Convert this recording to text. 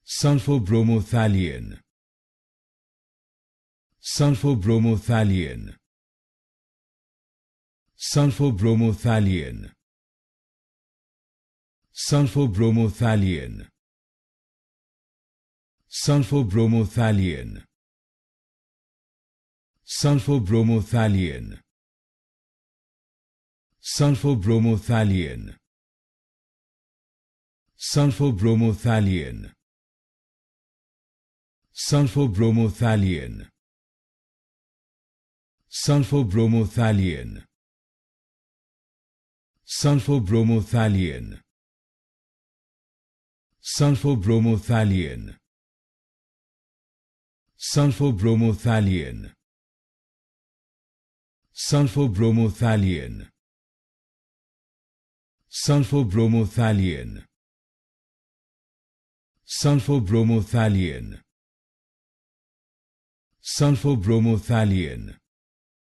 Sulfobromophthalein. Sulfobromophthalein. Sulfobromophthalein. Sulfobromophthalein. Sulfobromophthalein. Sulfobromophthalein. Sulfobromophthalein. Sulfobromophthalein. Sulfobromophthalein. Sulfobromophthalein. Sulfobromophthalein. Sulfobromophthalein. Sulfobromophthalein. Sulfobromophthalein. Sulfobromophthalein. Sulfobromophthalein. Sulfobromophthalein.